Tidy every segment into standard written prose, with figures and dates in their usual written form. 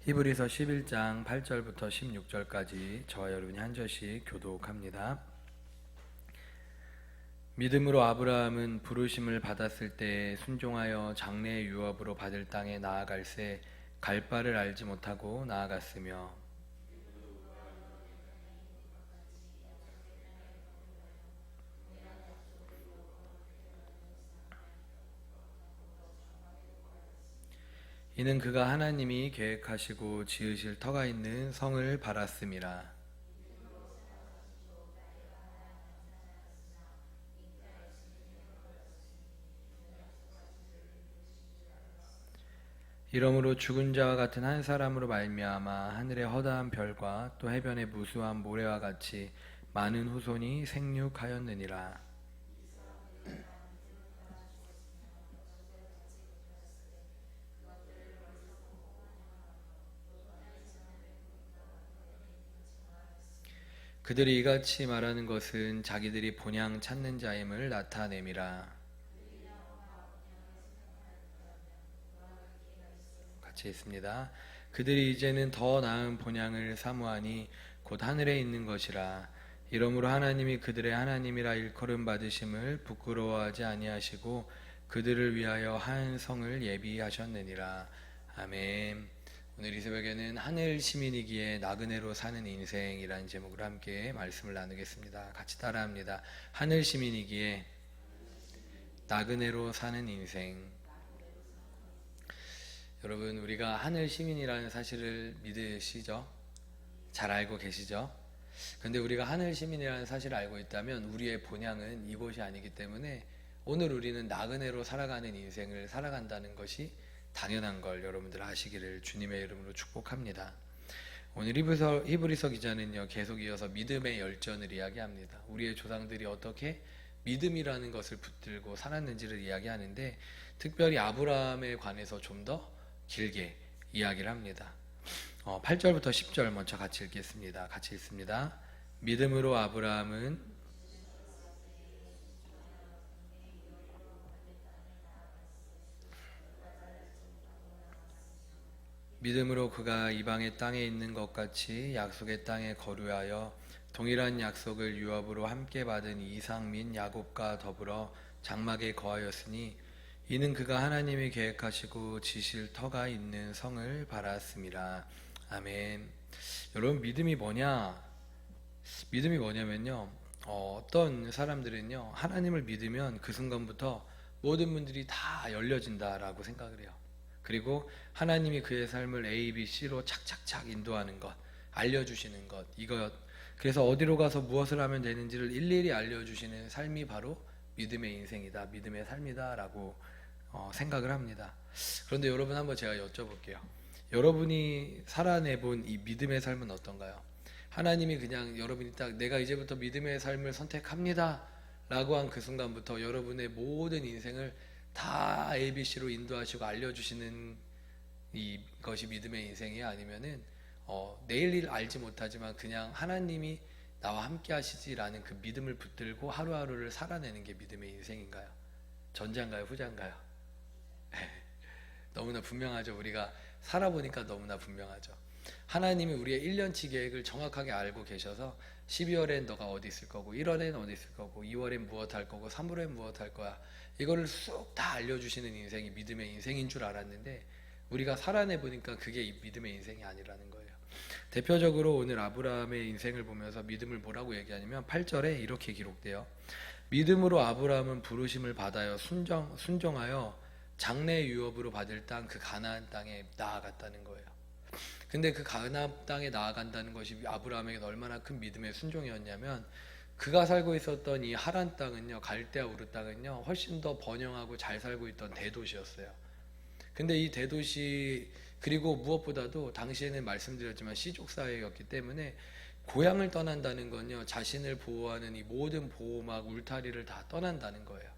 히브리서 11장 8절부터 16절까지 저와 여러분이 한 절씩 교독합니다. 믿음으로 아브라함은 부르심을 받았을 때 순종하여 장래의 유업으로 받을 땅에 나아갈새 갈 바를 알지 못하고 나아갔으며, 이는 그가 하나님이 계획하시고 지으실 터가 있는 성을 바랐음이라. 이러므로 죽은 자와 같은 한 사람으로 말미암아 하늘의 허다한 별과 또 해변의 무수한 모래와 같이 많은 후손이 생육하였느니라. 그들이 이같이 말하는 것은 자기들이 본향 찾는 자임을 나타냄이라. 같이 있습니다. 그들이 이제는 더 나은 본향을 사모하니 곧 하늘에 있는 것이라. 이러므로 하나님이 그들의 하나님이라 일컬음 받으심을 부끄러워하지 아니하시고 그들을 위하여 한 성을 예비하셨느니라. 아멘. 오늘 이 새벽에는 하늘 시민이기에 나그네로 사는 인생이라는 제목으로 함께 말씀을 나누겠습니다. 같이 따라합니다. 하늘 시민이기에 나그네로 사는 인생. 여러분, 우리가 하늘 시민이라는 사실을 믿으시죠? 잘 알고 계시죠? 근데 우리가 하늘 시민이라는 사실을 알고 있다면 우리의 본향은 이곳이 아니기 때문에 오늘 우리는 나그네로 살아가는 인생을 살아간다는 것이 당연한 걸 여러분들 아시기를 주님의 이름으로 축복합니다. 오늘 히브리서 기자는요, 계속 이어서 믿음의 열전을 이야기합니다. 우리의 조상들이 어떻게 믿음이라는 것을 붙들고 살았는지를 이야기하는데, 특별히 아브라함에 관해서 좀 더 길게 이야기를 합니다. 8절부터 10절 먼저 같이 읽겠습니다. 같이 읽습니다. 믿음으로 아브라함은 믿음으로 그가 이방의 땅에 있는 것 같이 약속의 땅에 거류하여 동일한 약속을 유업으로 함께 받은 이삭 및 야곱과 더불어 장막에 거하였으니 이는 그가 하나님이 계획하시고 지실 터가 있는 성을 바랐음이라. 아멘. 여러분, 믿음이 뭐냐? 믿음이 뭐냐면요, 어떤 사람들은요, 하나님을 믿으면 그 순간부터 모든 문들이 다 열려진다라고 생각을 해요. 그리고 하나님이 그의 삶을 A, B, C로 착착착 인도하는 것, 알려주시는 것, 이것, 그래서 어디로 가서 무엇을 하면 되는지를 일일이 알려주시는 삶이 바로 믿음의 인생이다, 믿음의 삶이다 라고 생각을 합니다. 그런데 여러분, 한번 제가 여쭤볼게요. 여러분이 살아내본 이 믿음의 삶은 어떤가요? 하나님이 그냥 여러분이 딱 내가 이제부터 믿음의 삶을 선택합니다 라고 한 그 순간부터 여러분의 모든 인생을 다 ABC로 인도하시고 알려주시는 이것이 믿음의 인생이야? 아니면은 내일 일 알지 못하지만 그냥 하나님이 나와 함께 하시지라는 그 믿음을 붙들고 하루하루를 살아내는 게 믿음의 인생인가요? 전자인가요? 후자인가요? 너무나 분명하죠. 우리가 살아보니까 너무나 분명하죠. 하나님이 우리의 1년치 계획을 정확하게 알고 계셔서 12월엔 너가 어디 있을 거고, 1월엔 어디 있을 거고, 2월엔 무엇 할 거고, 3월엔 무엇 할 거야, 이거를 쑥 다 알려주시는 인생이 믿음의 인생인 줄 알았는데 우리가 살아내보니까 그게 믿음의 인생이 아니라는 거예요. 대표적으로 오늘 아브라함의 인생을 보면서 믿음을 뭐라고 얘기하냐면 8절에 이렇게 기록돼요. 믿음으로 아브라함은 부르심을 받아요 순종하여 장래 유업으로 받을 땅, 그 가나안 땅에 나아갔다는 거예요. 근데 그 가나안 땅에 나아간다는 것이 아브라함에게 얼마나 큰 믿음의 순종이었냐면, 그가 살고 있었던 이 하란 땅은요, 갈대아 우르 땅은요, 훨씬 더 번영하고 잘 살고 있던 대도시였어요. 근데 이 대도시, 그리고 무엇보다도 당시에는 말씀드렸지만 시족 사회였기 때문에 고향을 떠난다는 건요, 자신을 보호하는 이 모든 보호막 울타리를 다 떠난다는 거예요.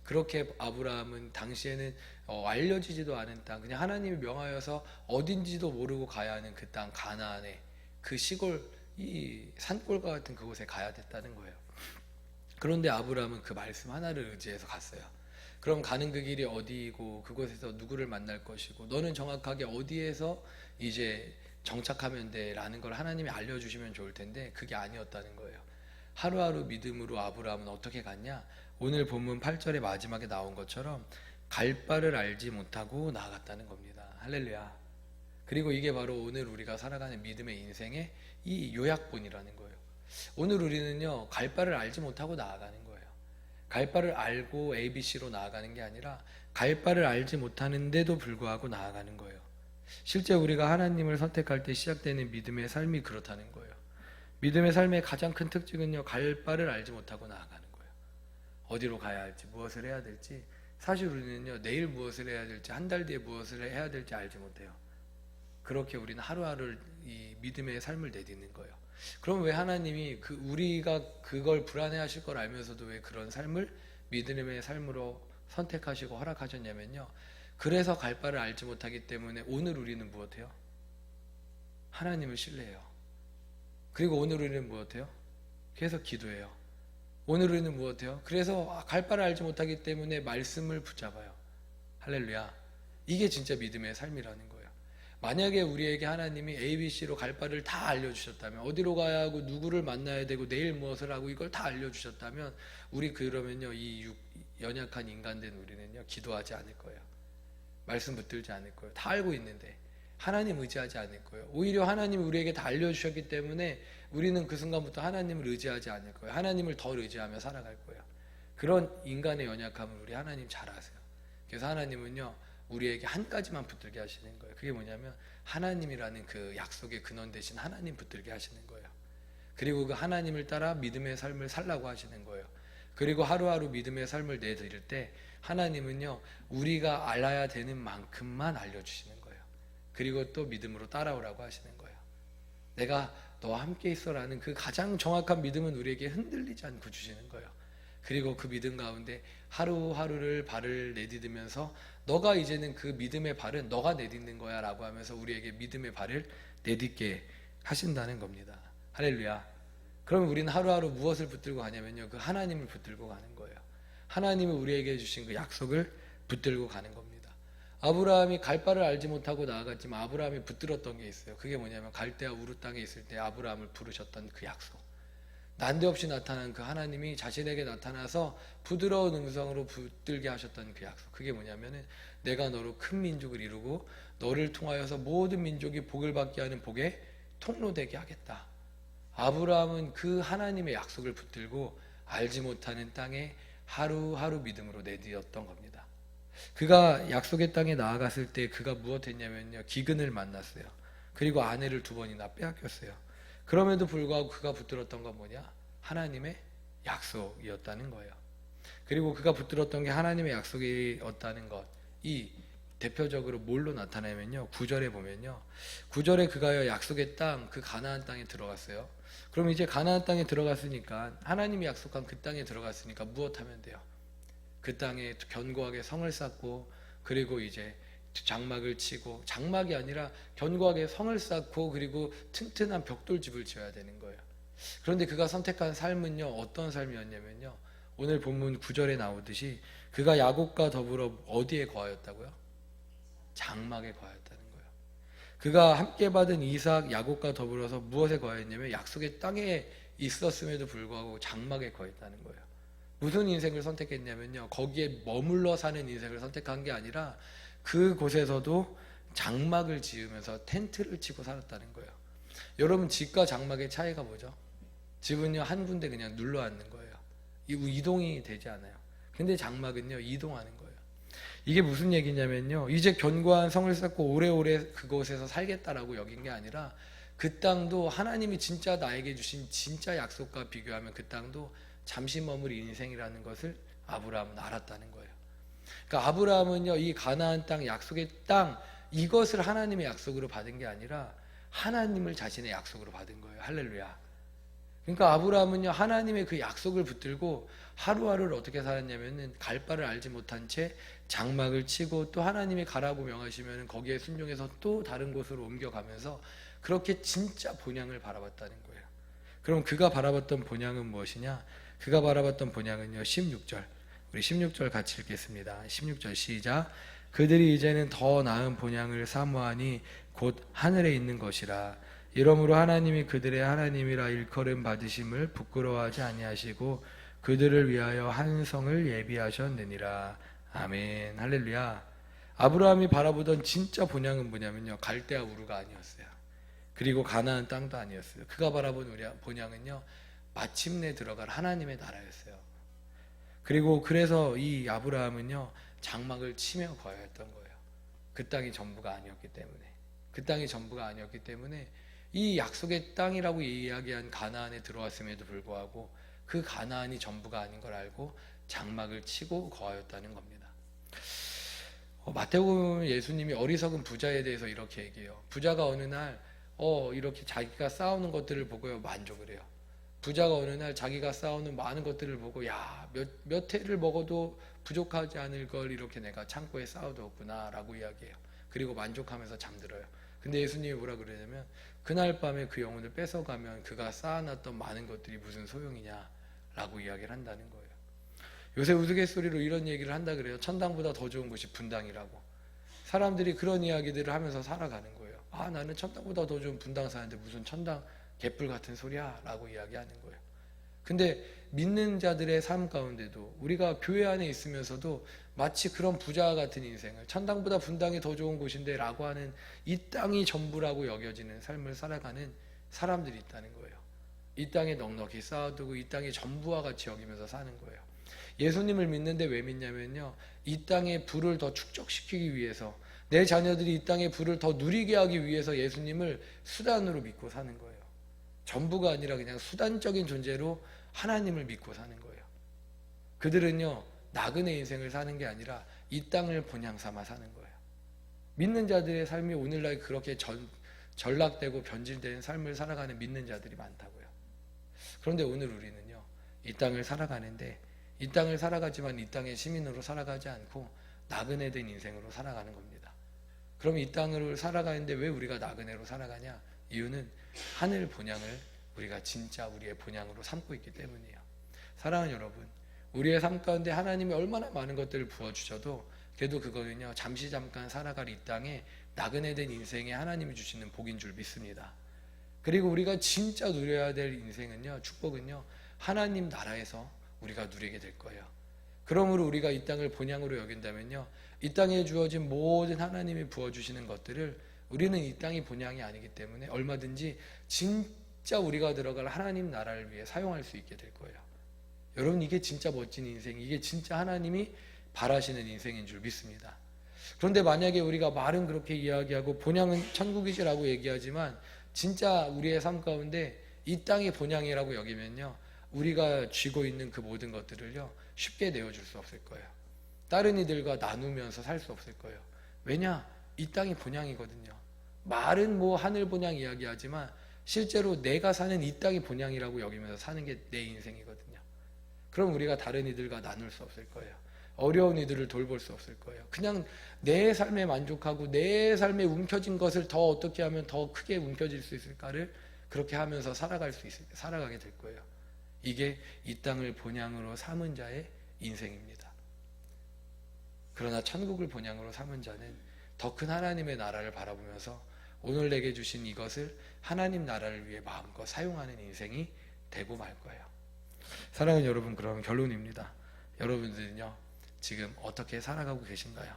그렇게 아브라함은 당시에는 알려지지도 않은 땅, 그냥 하나님이 명하여서 어딘지도 모르고 가야 하는 그 땅, 가나안에, 그 시골, 이 산골과 같은 그곳에 가야 됐다는 거예요. 그런데 아브라함은 그 말씀 하나를 의지해서 갔어요. 그럼 가는 그 길이 어디이고 그곳에서 누구를 만날 것이고 너는 정확하게 어디에서 이제 정착하면 돼라는 걸 하나님이 알려주시면 좋을 텐데 그게 아니었다는 거예요. 하루하루 믿음으로 아브라함은 어떻게 갔냐? 오늘 본문 8절의 마지막에 나온 것처럼 갈 바를 알지 못하고 나아갔다는 겁니다. 할렐루야. 그리고 이게 바로 오늘 우리가 살아가는 믿음의 인생의 이 요약본이라는 거예요. 오늘 우리는요, 갈 바를 알지 못하고 나아가는 거예요. 갈 바를 알고 ABC로 나아가는 게 아니라 갈 바를 알지 못하는데도 불구하고 나아가는 거예요. 실제 우리가 하나님을 선택할 때 시작되는 믿음의 삶이 그렇다는 거예요. 믿음의 삶의 가장 큰 특징은요, 갈 바를 알지 못하고 나아가는 거예요. 어디로 가야 할지, 무엇을 해야 될지, 사실 우리는요, 내일 무엇을 해야 될지, 한 달 뒤에 무엇을 해야 될지 알지 못해요. 그렇게 우리는 하루하루 이 믿음의 삶을 내딛는 거예요. 그럼 왜 하나님이 우리가 그걸 불안해하실 걸 알면서도 왜 그런 삶을 믿음의 삶으로 선택하시고 허락하셨냐면요. 그래서 갈 바를 알지 못하기 때문에 오늘 우리는 무엇해요? 하나님을 신뢰해요. 그리고 오늘 우리는 무엇해요? 계속 기도해요. 오늘 우리는 무엇해요? 그래서 갈 바를 알지 못하기 때문에 말씀을 붙잡아요. 할렐루야. 이게 진짜 믿음의 삶이라는 거예요. 만약에 우리에게 하나님이 ABC로 갈 바를 다 알려주셨다면, 어디로 가야 하고 누구를 만나야 되고 내일 무엇을 하고 이걸 다 알려주셨다면, 우리 그러면요, 이 연약한 인간된 우리는요, 기도하지 않을 거예요. 말씀 붙들지 않을 거예요. 다 알고 있는데 하나님 의지하지 않을 거예요. 오히려 하나님이 우리에게 다 알려주셨기 때문에 우리는 그 순간부터 하나님을 의지하지 않을 거예요. 하나님을 더 의지하며 살아갈 거예요. 그런 인간의 연약함을 우리 하나님 잘 아세요. 그래서 하나님은요, 우리에게 한 가지만 붙들게 하시는 거예요. 그게 뭐냐면 하나님이라는 그 약속의 근원 대신 하나님 붙들게 하시는 거예요. 그리고 그 하나님을 따라 믿음의 삶을 살라고 하시는 거예요. 그리고 하루하루 믿음의 삶을 내드릴 때 하나님은요, 우리가 알아야 되는 만큼만 알려주시는 거예요. 그리고 또 믿음으로 따라오라고 하시는 거예요. 내가 너와 함께 있어라는 그 가장 정확한 믿음은 우리에게 흔들리지 않고 주시는 거예요. 그리고 그 믿음 가운데 하루하루를 발을 내디디면서 너가 이제는 그 믿음의 발은 너가 내딛는 거야 라고 하면서 우리에게 믿음의 발을 내딛게 하신다는 겁니다. 할렐루야. 그러면 우리는 하루하루 무엇을 붙들고 가냐면요, 그 하나님을 붙들고 가는 거예요. 하나님이 우리에게 주신 그 약속을 붙들고 가는 겁니다. 아브라함이 갈 바를 알지 못하고 나아갔지만 아브라함이 붙들었던 게 있어요. 그게 뭐냐면 갈대아 우르 땅에 있을 때 아브라함을 부르셨던 그 약속. 난데없이 나타난 그 하나님이 자신에게 나타나서 부드러운 음성으로 붙들게 하셨던 그 약속. 그게 뭐냐면은 내가 너로 큰 민족을 이루고 너를 통하여서 모든 민족이 복을 받게 하는 복의 통로되게 하겠다. 아브라함은 그 하나님의 약속을 붙들고 알지 못하는 땅에 하루하루 믿음으로 내디뎠던 겁니다. 그가 약속의 땅에 나아갔을 때 그가 무엇했냐면요, 기근을 만났어요. 그리고 아내를 2번이나 빼앗겼어요. 그럼에도 불구하고 그가 붙들었던 건 뭐냐? 하나님의 약속이었다는 거예요. 그리고 그가 붙들었던 게 하나님의 약속이었다는 것, 이 대표적으로 뭘로 나타나면요, 9절에 보면요, 9절에 그가 약속의 땅, 그 가나안 땅에 들어갔어요. 그럼 이제 가나안 땅에 들어갔으니까, 하나님이 약속한 그 땅에 들어갔으니까 무엇하면 돼요? 그 땅에 견고하게 성을 쌓고, 그리고 이제 장막을 치고, 장막이 아니라 견고하게 성을 쌓고, 그리고 튼튼한 벽돌집을 지어야 되는 거예요. 그런데 그가 선택한 삶은요, 어떤 삶이었냐면요, 오늘 본문 9절에 나오듯이 그가 야곱과 더불어 어디에 거하였다고요? 장막에 거하였다는 거예요. 그가 함께 받은 이삭, 야곱과 더불어서 무엇에 거하였냐면 약속의 땅에 있었음에도 불구하고 장막에 거했다는 거예요. 무슨 인생을 선택했냐면요, 거기에 머물러 사는 인생을 선택한 게 아니라 그곳에서도 장막을 지으면서 텐트를 치고 살았다는 거예요. 여러분, 집과 장막의 차이가 뭐죠? 집은요, 한 군데 그냥 눌러 앉는 거예요. 이동이 되지 않아요. 근데 장막은요, 이동하는 거예요. 이게 무슨 얘기냐면요, 이제 견고한 성을 쌓고 오래오래 그곳에서 살겠다라고 여긴 게 아니라 그 땅도 하나님이 진짜 나에게 주신 진짜 약속과 비교하면 그 땅도 잠시 머물 인생이라는 것을 아브라함은 알았다는 거예요. 그러니까 아브라함은요, 이 가나안 땅, 약속의 땅, 이것을 하나님의 약속으로 받은 게 아니라 하나님을 자신의 약속으로 받은 거예요. 할렐루야. 그러니까 아브라함은요, 하나님의 그 약속을 붙들고 하루하루를 어떻게 살았냐면은 갈 바를 알지 못한 채 장막을 치고, 또 하나님이 가라고 명하시면 거기에 순종해서 또 다른 곳으로 옮겨가면서 그렇게 진짜 본향을 바라봤다는 거예요. 그럼 그가 바라봤던 본향은 무엇이냐? 그가 바라봤던 본향은요, 16절 우리 16절 같이 읽겠습니다. 16절 시작. 그들이 이제는 더 나은 본향을 사모하니 곧 하늘에 있는 것이라. 이러므로 하나님이 그들의 하나님이라 일컬음 받으심을 부끄러워하지 아니하시고 그들을 위하여 한 성을 예비하셨느니라. 아멘. 할렐루야. 아브라함이 바라보던 진짜 본향은 뭐냐면요, 갈대아 우르가 아니었어요. 그리고 가나안 땅도 아니었어요. 그가 바라본 본향은요, 마침내 들어갈 하나님의 나라였어요. 그리고 그래서 이 아브라함은요, 장막을 치며 거해야 했던 거예요. 그 땅이 전부가 아니었기 때문에. 그 땅이 전부가 아니었기 때문에 이 약속의 땅이라고 이야기한 가나안에 들어왔음에도 불구하고 그 가나안이 전부가 아닌 걸 알고 장막을 치고 거하였다는 겁니다. 마태복음 예수님이 어리석은 부자에 대해서 이렇게 얘기해요. 부자가 어느 날 이렇게 자기가 쌓아오는 것들을 보고요, 만족을 해요. 부자가 어느 날 자기가 쌓아오는 많은 것들을 보고 몇 해를 먹어도 부족하지 않을 걸 이렇게 내가 창고에 쌓아두었구나 라고 이야기해요. 그리고 만족하면서 잠들어요. 근데 예수님이 뭐라 그러냐면 그날 밤에 그 영혼을 뺏어가면 그가 쌓아놨던 많은 것들이 무슨 소용이냐 라고 이야기를 한다는 거예요. 요새 우스갯소리로 이런 얘기를 한다 그래요. 천당보다 더 좋은 곳이 분당이라고. 사람들이 그런 이야기들을 하면서 살아가는 거예요. 나는 천당보다 더 좋은 분당 사는데 무슨 천당 개뿔 같은 소리야 라고 이야기하는 거예요. 근데 믿는 자들의 삶 가운데도 우리가 교회 안에 있으면서도 마치 그런 부자 같은 인생을 천당보다 분당이 더 좋은 곳인데 라고 하는 이 땅이 전부라고 여겨지는 삶을 살아가는 사람들이 있다는 거예요. 이 땅에 넉넉히 쌓아두고 이 땅이 전부와 같이 여기면서 사는 거예요. 예수님을 믿는데 왜 믿냐면요, 이 땅의 부를 더 축적시키기 위해서, 내 자녀들이 이 땅의 부를 더 누리게 하기 위해서 예수님을 수단으로 믿고 사는 거예요. 전부가 아니라 그냥 수단적인 존재로 하나님을 믿고 사는 거예요. 그들은요, 나그네 인생을 사는 게 아니라 이 땅을 본향 삼아 사는 거예요. 믿는 자들의 삶이 오늘날 그렇게 전락되고 변질된 삶을 살아가는 믿는 자들이 많다고요. 그런데 오늘 우리는요, 이 땅을 살아가는데 이 땅을 살아가지만 이 땅의 시민으로 살아가지 않고 나그네된 인생으로 살아가는 겁니다. 그럼 이 땅을 살아가는데 왜 우리가 나그네로 살아가냐? 이유는 하늘 본향을 우리가 진짜 우리의 본향으로 삼고 있기 때문이에요. 사랑하는 여러분, 우리의 삶 가운데 하나님이 얼마나 많은 것들을 부어주셔도 그래도 그거는요, 잠시 잠깐 살아갈 이 땅에 나그네된 인생에 하나님이 주시는 복인 줄 믿습니다. 그리고 우리가 진짜 누려야 될 인생은요, 축복은요, 하나님 나라에서 우리가 누리게 될 거예요. 그러므로 우리가 이 땅을 본향으로 여긴다면요, 이 땅에 주어진 모든 하나님이 부어주시는 것들을 우리는 이 땅이 본향이 아니기 때문에 얼마든지 진짜 우리가 들어갈 하나님 나라를 위해 사용할 수 있게 될 거예요. 여러분, 이게 진짜 멋진 인생, 이게 진짜 하나님이 바라시는 인생인 줄 믿습니다. 그런데 만약에 우리가 말은 그렇게 이야기하고 본향은 천국이지라고 얘기하지만 진짜 우리의 삶 가운데 이 땅이 본향이라고 여기면요, 우리가 쥐고 있는 그 모든 것들을요, 쉽게 내어줄 수 없을 거예요. 다른 이들과 나누면서 살 수 없을 거예요. 왜냐? 이 땅이 본향이거든요. 말은 뭐 하늘 본향 이야기하지만 실제로 내가 사는 이 땅이 본향이라고 여기면서 사는 게 내 인생이거든요. 그럼 우리가 다른 이들과 나눌 수 없을 거예요. 어려운 이들을 돌볼 수 없을 거예요. 그냥 내 삶에 만족하고 내 삶에 움켜진 것을 더 어떻게 하면 더 크게 움켜질 수 있을까를 그렇게 하면서 살아가게 될 거예요. 이게 이 땅을 본향으로 삼은 자의 인생입니다. 그러나 천국을 본향으로 삼은 자는 더 큰 하나님의 나라를 바라보면서 오늘 내게 주신 이것을 하나님 나라를 위해 마음껏 사용하는 인생이 되고 말 거예요. 사랑하는 여러분, 그럼 결론입니다. 여러분들은요, 지금 어떻게 살아가고 계신가요?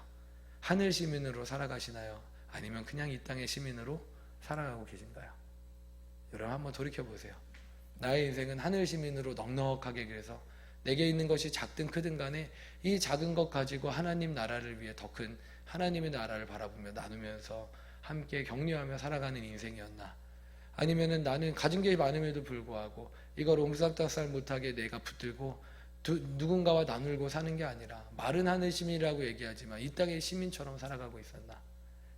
하늘 시민으로 살아가시나요? 아니면 그냥 이 땅의 시민으로 살아가고 계신가요? 여러분 한번 돌이켜보세요. 나의 인생은 하늘 시민으로 넉넉하게, 그래서 내게 있는 것이 작든 크든 간에 이 작은 것 가지고 하나님 나라를 위해 더 큰 하나님의 나라를 바라보며 나누면서 함께 격려하며 살아가는 인생이었나? 아니면은 나는 가진 게 많음에도 불구하고 이걸 옹싹닥살 못하게 내가 붙들고 누군가와 나누고 사는 게 아니라 마른 하늘 시민이라고 얘기하지만 이 땅의 시민처럼 살아가고 있었나?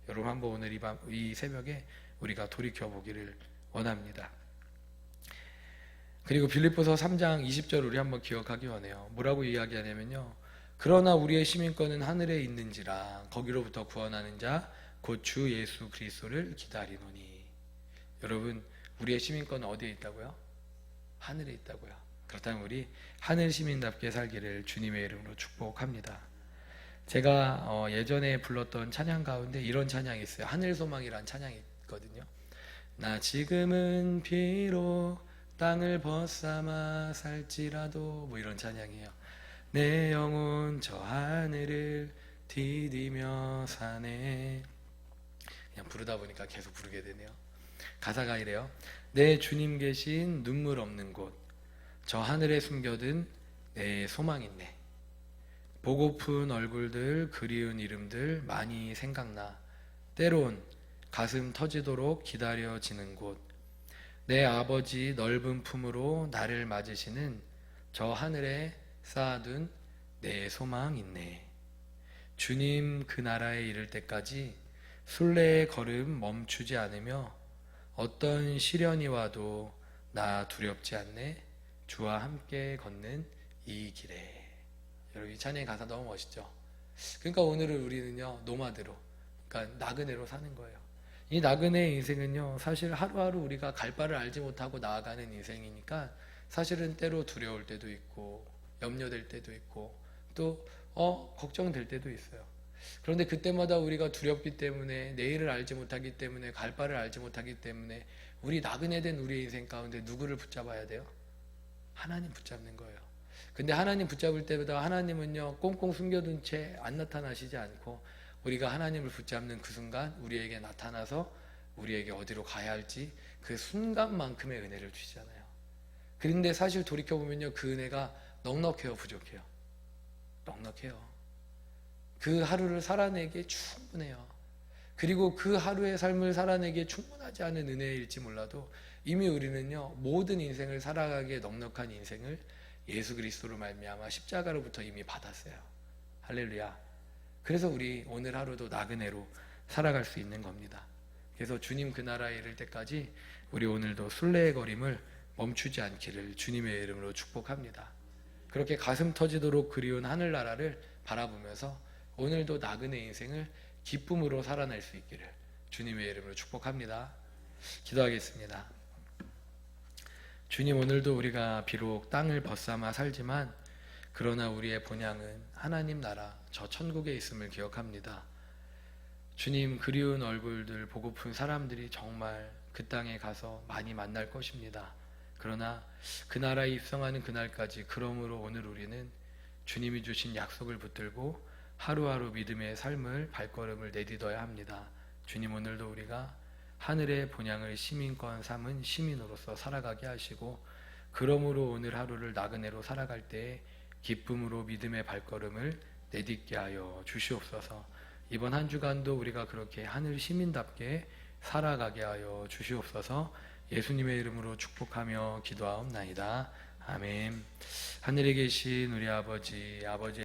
여러분 한번 오늘 이 새벽에 우리가 돌이켜보기를 원합니다. 그리고 빌립보서 3장 20절 우리 한번 기억하기 원해요. 뭐라고 이야기하냐면요, 그러나 우리의 시민권은 하늘에 있는지라 거기로부터 구원하는 자 곧 주 예수 그리스도를 기다리노니. 여러분, 우리의 시민권은 어디에 있다고요? 하늘에 있다고요. 그렇다면 우리 하늘 시민답게 살기를 주님의 이름으로 축복합니다. 제가 예전에 불렀던 찬양 가운데 이런 찬양이 있어요. 하늘소망이란 찬양이 있거든요. 나 지금은 비록 땅을 벗삼아 살지라도, 뭐 이런 찬양이에요. 내 영혼 저 하늘을 디디며 사네. 그냥 부르다 보니까 계속 부르게 되네요. 가사가 이래요. 내 주님 계신 눈물 없는 곳, 저 하늘에 숨겨둔 내 소망 있네. 보고픈 얼굴들, 그리운 이름들 많이 생각나. 때론 가슴 터지도록 기다려지는 곳, 내 아버지 넓은 품으로 나를 맞으시는 저 하늘에 쌓아둔 내 소망 있네. 주님 그 나라에 이를 때까지 순례의 걸음 멈추지 않으며 어떤 시련이 와도 나 두렵지 않네. 주와 함께 걷는 이 길에. 여러분, 이 찬양의 가사 너무 멋있죠? 그러니까 오늘은 우리는요, 노마드로, 그러니까 나그네로 사는 거예요. 이 나그네의 인생은요, 사실 하루하루 우리가 갈 바를 알지 못하고 나아가는 인생이니까 사실은 때로 두려울 때도 있고 염려될 때도 있고 또 걱정될 때도 있어요. 그런데 그때마다 우리가 두렵기 때문에, 내일을 알지 못하기 때문에, 갈 바를 알지 못하기 때문에 우리 나그네 된 우리의 인생 가운데 누구를 붙잡아야 돼요? 하나님 붙잡는 거예요. 근데 하나님 붙잡을 때보다 하나님은요, 꽁꽁 숨겨둔 채 안 나타나시지 않고 우리가 하나님을 붙잡는 그 순간 우리에게 나타나서 우리에게 어디로 가야 할지 그 순간만큼의 은혜를 주시잖아요. 그런데 사실 돌이켜보면요, 그 은혜가 넉넉해요, 부족해요? 넉넉해요. 그 하루를 살아내기에 충분해요. 그리고 그 하루의 삶을 살아내기에 충분하지 않은 은혜일지 몰라도 이미 우리는요, 모든 인생을 살아가기에 넉넉한 인생을 예수 그리스도로 말미암아 십자가로부터 이미 받았어요. 할렐루야. 그래서 우리 오늘 하루도 나그네로 살아갈 수 있는 겁니다. 그래서 주님 그 나라에 이를 때까지 우리 오늘도 순례의 걸음을 멈추지 않기를 주님의 이름으로 축복합니다. 그렇게 가슴 터지도록 그리운 하늘나라를 바라보면서 오늘도 나그네 인생을 기쁨으로 살아낼 수 있기를 주님의 이름으로 축복합니다. 기도하겠습니다. 주님, 오늘도 우리가 비록 땅을 벗삼아 살지만 그러나 우리의 본향은 하나님 나라, 저 천국에 있음을 기억합니다. 주님, 그리운 얼굴들, 보고픈 사람들이 정말 그 땅에 가서 많이 만날 것입니다. 그러나 그 나라에 입성하는 그날까지, 그러므로 오늘 우리는 주님이 주신 약속을 붙들고 하루하루 믿음의 삶을, 발걸음을 내딛어야 합니다. 주님, 오늘도 우리가 하늘의 본향을 시민권 삼은 시민으로서 살아가게 하시고, 그러므로 오늘 하루를 나그네로 살아갈 때에 기쁨으로 믿음의 발걸음을 내딛게 하여 주시옵소서. 이번 한 주간도 우리가 그렇게 하늘 시민답게 살아가게 하여 주시옵소서. 예수님의 이름으로 축복하며 기도하옵나이다. 아멘. 하늘에 계신 우리 아버지,